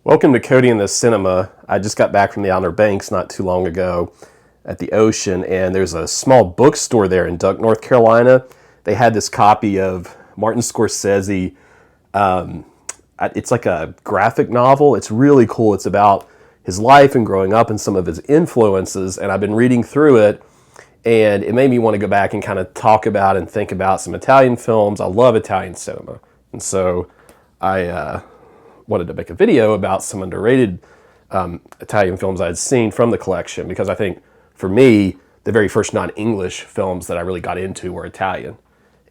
Welcome to Cody in the Cinema. I just got back from the Outer Banks not too long ago at the ocean, and there's a small bookstore there in Duck, North Carolina. They had this copy of Martin Scorsese. It's like a graphic novel. It's really cool. It's about his life and growing up and some of his influences, and I've been reading through it, and it made me want to go back and kind of talk about and think about some Italian films. I love Italian cinema, and so I wanted to make a video about some underrated Italian films I had seen from the collection, because I think for me, the very first non-English films that I really got into were Italian.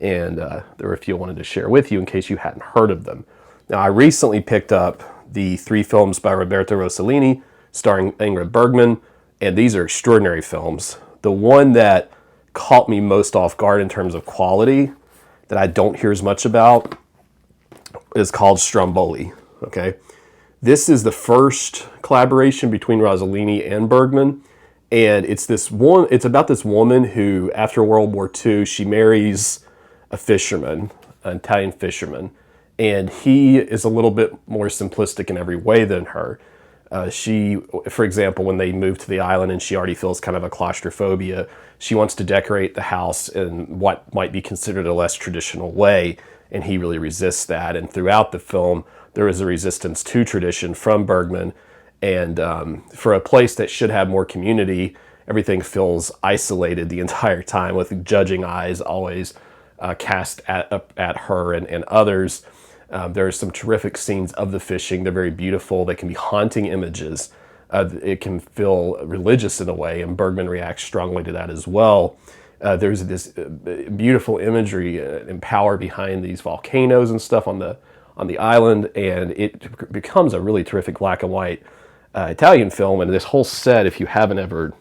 And there were a few I wanted to share with you in case you hadn't heard of them. Now, I recently picked up the 3 films by Roberto Rossellini, starring Ingrid Bergman, and these are extraordinary films. The one that caught me most off guard in terms of quality, that I don't hear as much about, is called Stromboli. Okay, this is the first collaboration between Rossellini and Bergman, and it's about this woman who, after World War II, she marries a fisherman, an Italian fisherman, and he is a little bit more simplistic in every way than her. She, for example, when they move to the island and she already feels kind of a claustrophobia, she wants to decorate the house in what might be considered a less traditional way, and he really resists that. And throughout the film, there is a resistance to tradition from Bergman, and for a place that should have more community, everything feels isolated the entire time, with judging eyes always cast at her and others. There are some terrific scenes of the fishing. They're very beautiful. They can be haunting images. It can feel religious in a way, and Bergman reacts strongly to that as well. There's this beautiful imagery and power behind these volcanoes and stuff on the island, and it becomes a really terrific black and white Italian film. And this whole set, if you haven't ever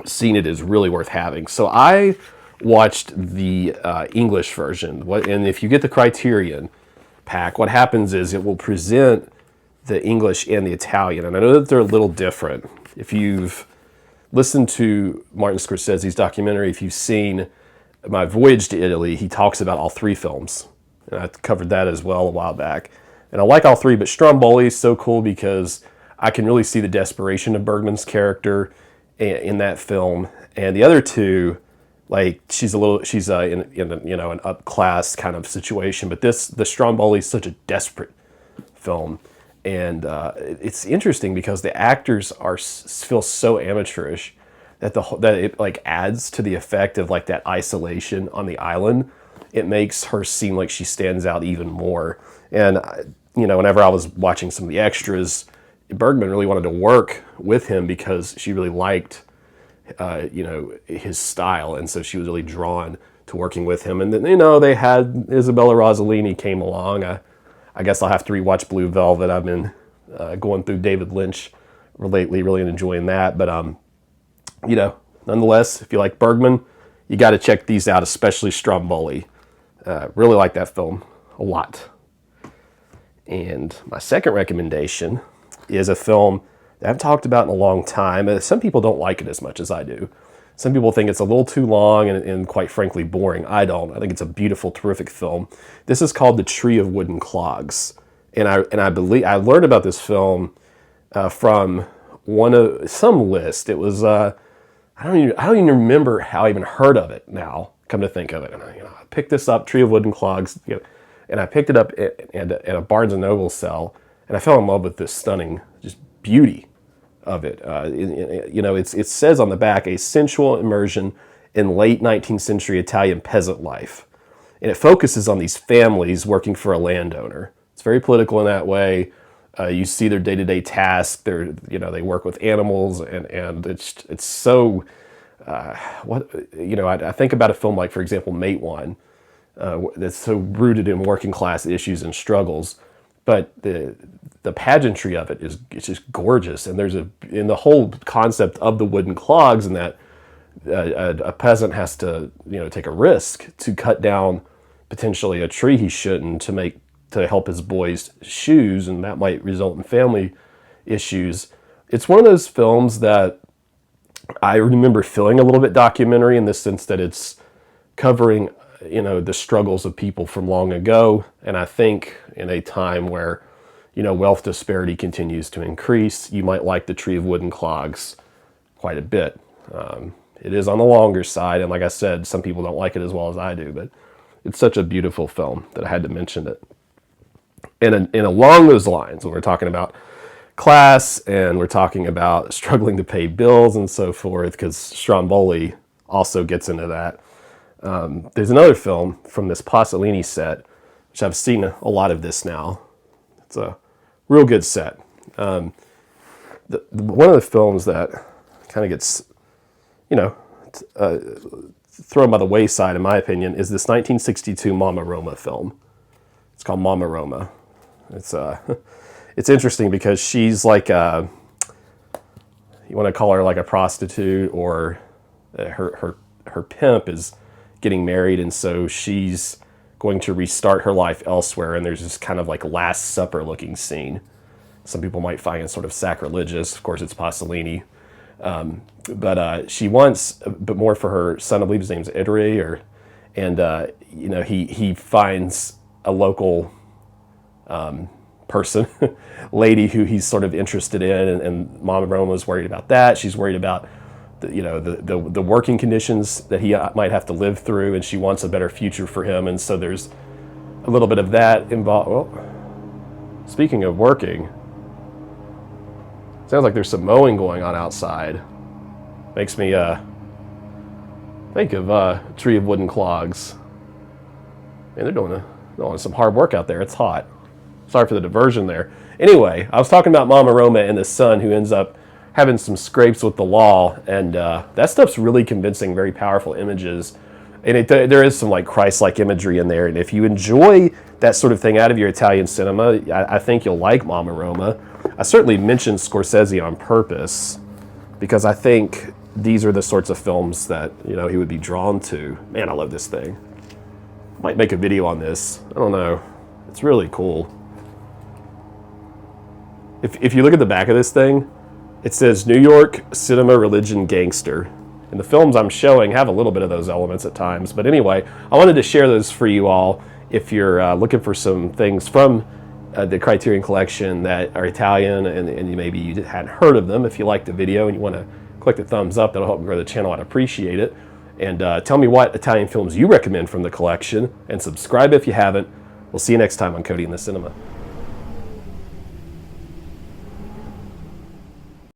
seen it, is really worth having. So I watched the English version, and if you get the Criterion pack, what happens is it will present the English and the Italian, and I know that they're a little different. If you've listened to Martin Scorsese's documentary, if you've seen My Voyage to Italy, he talks about all 3 films. And I covered that as well a while back. And I like all 3, but Stromboli is so cool because I can really see the desperation of Bergman's character in that film. And the other 2, like she's in an up class kind of situation, but the Stromboli is such a desperate film. And it's interesting because the actors feel so amateurish that it like adds to the effect of like that isolation on the island. It makes her seem like she stands out even more. And whenever I was watching some of the extras, Bergman really wanted to work with him because she really liked his style, and so she was really drawn to working with him. And then they had Isabella Rossellini came along. I guess I'll have to rewatch Blue Velvet. I've been going through David Lynch lately, really enjoying that. But nonetheless, if you like Bergman, you got to check these out, especially Stromboli. Really like that film a lot. And my second recommendation is a film that I've talked about in a long time. Some people don't like it as much as I do. Some people think it's a little too long and quite frankly boring. I don't. I think it's a beautiful, terrific film. This is called The Tree of Wooden Clogs. And I believe I learned about this film from some list. It was I don't even remember how I even heard of it now, come to think of it. And I picked this up, Tree of Wooden Clogs, and I picked it up at a Barnes & Noble sale, and I fell in love with this stunning just beauty of it. It says on the back, a sensual immersion in late 19th century Italian peasant life. And it focuses on these families working for a landowner. It's very political in that way. You see their day-to-day tasks. They work with animals, and it's so I think about a film like, for example, Mate One, that's so rooted in working class issues and struggles, but the pageantry of it's just gorgeous. And in the whole concept of the wooden clogs, and that a peasant has to take a risk to cut down potentially a tree he shouldn't to help his boys' shoes, and that might result in family issues. It's one of those films that I remember feeling a little bit documentary, in the sense that it's covering the struggles of people from long ago. And I think in a time where wealth disparity continues to increase, you might like The Tree of Wooden Clogs quite a bit. It is on the longer side, and like I said, some people don't like it as well as I do, but it's such a beautiful film that I had to mention it. And along those lines, when we're talking about class and we're talking about struggling to pay bills and so forth, because Stromboli also gets into that, there's another film from this Fellini set, which I've seen a lot of this now. It's a real good set. One of the films that kind of gets, thrown by the wayside, in my opinion, is this 1962 Mama Roma film. It's called Mama Roma. It's interesting because she's like you want to call her like a prostitute, or her pimp is getting married, and so she's going to restart her life elsewhere, and there's this kind of like Last Supper looking scene. Some people might find it sort of sacrilegious. Of course, it's Pasolini. But she wants, but more for her son, I believe his name's Idri, he finds a local person, lady who he's sort of interested in, and Mama Roma's worried about that. She's worried about the working conditions that he might have to live through, and she wants a better future for him, and so there's a little bit of that involved. Well, speaking of working, sounds like there's some mowing going on outside. Makes me think of Tree of Wooden Clogs. Man, they're doing some hard work out there. It's hot. Sorry for the diversion there. Anyway, I was talking about Mama Roma and the son who ends up having some scrapes with the law, and that stuff's really convincing, very powerful images. And there is some like Christ-like imagery in there, and if you enjoy that sort of thing out of your Italian cinema, I think you'll like Mama Roma. I certainly mentioned Scorsese on purpose because I think these are the sorts of films that he would be drawn to. Man, I love this thing. Might make a video on this. I don't know. It's really cool. If you look at the back of this thing, it says New York Cinema Religion Gangster. And the films I'm showing have a little bit of those elements at times. But anyway, I wanted to share those for you all if you're looking for some things from the Criterion Collection that are Italian and maybe you hadn't heard of them. If you liked the video and you want to click the thumbs up, that'll help grow the channel. I'd appreciate it. And tell me what Italian films you recommend from the collection, and subscribe if you haven't. We'll see you next time on Cody in the Cinema.